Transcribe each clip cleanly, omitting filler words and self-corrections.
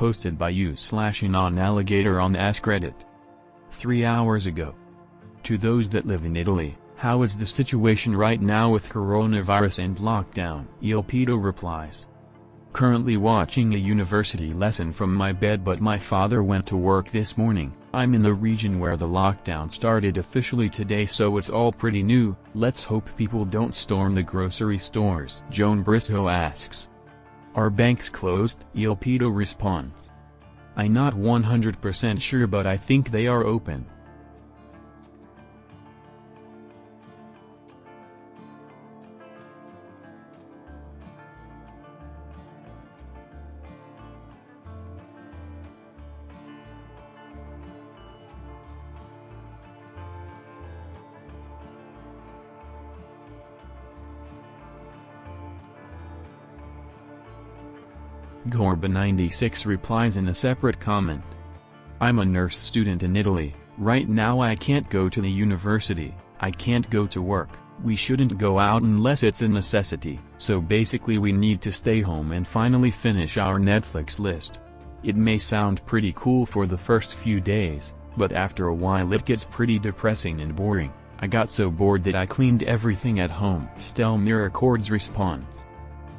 posted by u/AnonAlligator on AskReddit 3 hours ago. To those that live in Italy, how is the situation right now with coronavirus and lockdown? Ilpedo replies. Currently watching a university lesson from my bed, but my father went to work this morning. I'm in the region where the lockdown started officially today, so it's all pretty new. Let's hope people don't storm the grocery stores. Joan Briscoe asks. Are banks closed? Ilpedo responds. I'm not 100% sure, but I think they are open. Gorba96 replies in a separate comment. I'm a nurse student in Italy. Right now I can't go to the university, I can't go to work. We shouldn't go out unless it's a necessity. So basically we need to stay home and finally finish our Netflix list. It may sound pretty cool for the first few days, but after a while it gets pretty depressing and boring. I got so bored that I cleaned everything at home. Stelmira Chords responds.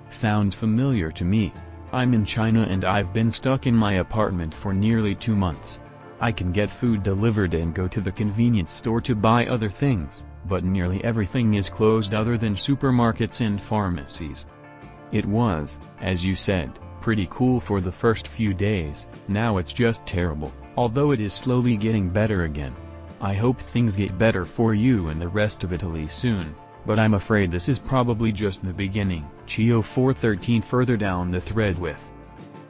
Sounds familiar to me. I'm in China and I've been stuck in my apartment for nearly 2 months. I can get food delivered and go to the convenience store to buy other things, but nearly everything is closed other than supermarkets and pharmacies. It was, as you said, pretty cool for the first few days. Now it's just terrible, although it is slowly getting better again. I hope things get better for you and the rest of Italy soon. But I'm afraid this is probably just the beginning. Chio413 further down the thread with.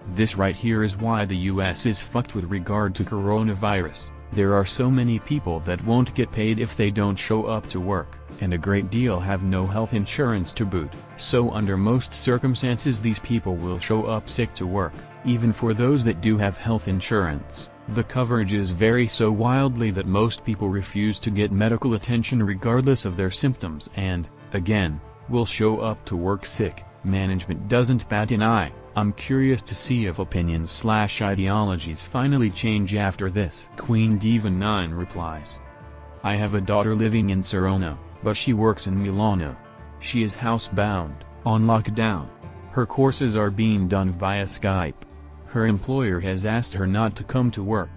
This right here is why the US is fucked with regard to coronavirus. There are so many people that won't get paid if they don't show up to work, and a great deal have no health insurance to boot. So under most circumstances these people will show up sick to work. Even for those that do have health insurance, the coverages vary so wildly that most people refuse to get medical attention regardless of their symptoms and, again, will show up to work sick. Management doesn't bat an eye. I'm curious to see if opinions/ideologies finally change after this. Queen Diva 9 replies. I have a daughter living in Serona, but she works in Milano. She is housebound, on lockdown. Her courses are being done via Skype. Her employer has asked her not to come to work.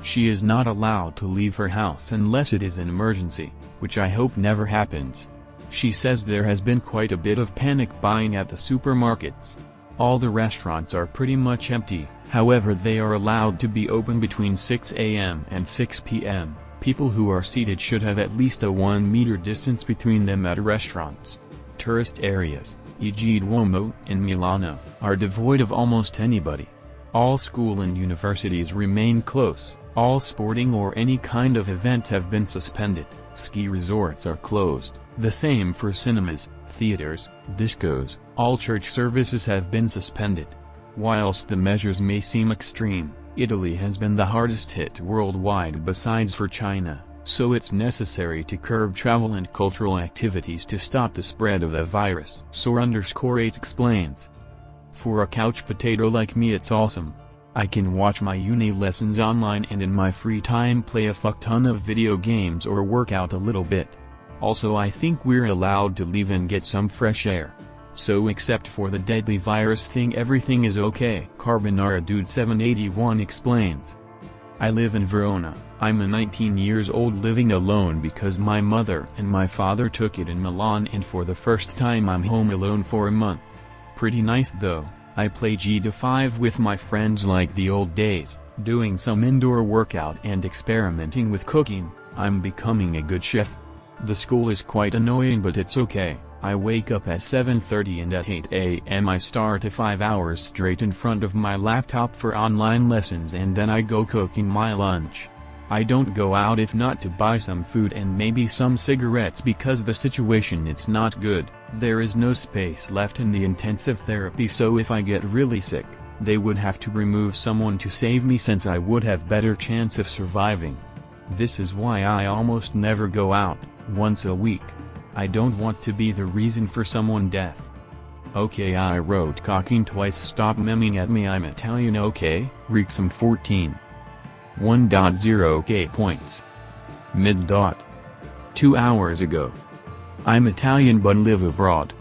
She is not allowed to leave her house unless it is an emergency, which I hope never happens. She says there has been quite a bit of panic buying at the supermarkets. All the restaurants are pretty much empty, however they are allowed to be open between 6 a.m. and 6 p.m. People who are seated should have at least a 1-meter distance between them at restaurants. Tourist areas, e.g. Duomo in Milano, are devoid of almost anybody. All school and universities remain closed. All sporting or any kind of event have been suspended. Ski resorts are closed. The same for cinemas, theaters, discos. All church services have been suspended. Whilst the measures may seem extreme, Italy has been the hardest hit worldwide besides for China, so it's necessary to curb travel and cultural activities to stop the spread of the virus. Sor_8 explains. For a couch potato like me it's awesome. I can watch my uni lessons online and in my free time play a fuck ton of video games or work out a little bit. Also I think we're allowed to leave and get some fresh air. So except for the deadly virus thing everything is okay. Carbonara Dude 781 explains. I live in Verona. I'm a 19 years old living alone because my mother and my father took it in Milan, and for the first time I'm home alone for a month. Pretty nice though. I play GTA 5 with my friends like the old days, doing some indoor workout and experimenting with cooking. I'm becoming a good chef. The school is quite annoying but it's okay. I wake up at 7:30 and at 8 a.m. I start a 5 hours straight in front of my laptop for online lessons and then I go cooking my lunch. I don't go out if not to buy some food and maybe some cigarettes because the situation it's not good. There is no space left in the intensive therapy, so if I get really sick, they would have to remove someone to save me since I would have better chance of surviving. This is why I almost never go out, once a week. I don't want to be the reason for someone's death. Okay, I wrote cocking twice. Stop memeing at me, I'm Italian. Okay, Rexum 14. 1.0k points. Mid. 2 hours ago. I'm Italian but live abroad.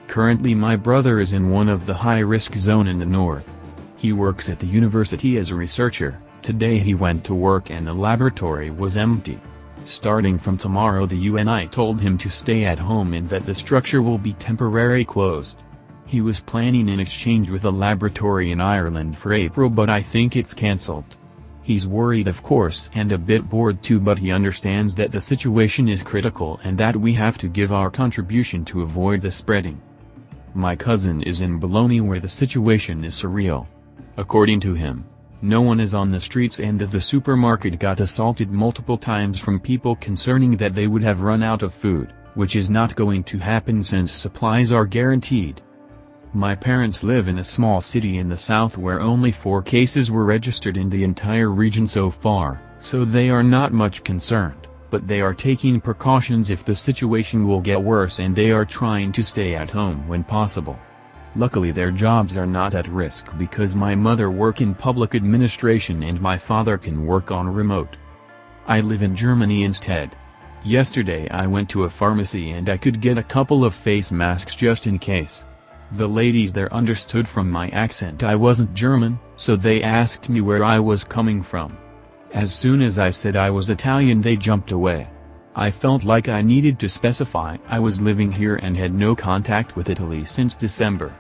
Currently my brother is in one of the high-risk zone in the north. He works at the university as a researcher. Today he went to work and the laboratory was empty. Starting from tomorrow the UNI told him to stay at home and that the structure will be temporarily closed. He was planning an exchange with a laboratory in Ireland for April, but I think it's cancelled. He's worried of course and a bit bored too, but he understands that the situation is critical and that we have to give our contribution to avoid the spreading. My cousin is in Bologna where the situation is surreal. According to him, no one is on the streets and that the supermarket got assaulted multiple times from people concerning that they would have run out of food, which is not going to happen since supplies are guaranteed. My parents live in a small city in the south where only 4 cases were registered in the entire region so far, so they are not much concerned, but they are taking precautions if the situation will get worse and they are trying to stay at home when possible. Luckily their jobs are not at risk because my mother works in public administration and my father can work on remote. I live in Germany instead. Yesterday I went to a pharmacy and I could get a couple of face masks just in case. The ladies there understood from my accent I wasn't German, so they asked me where I was coming from. As soon as I said I was Italian they jumped away. I felt like I needed to specify I was living here and had no contact with Italy since December.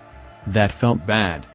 That felt bad.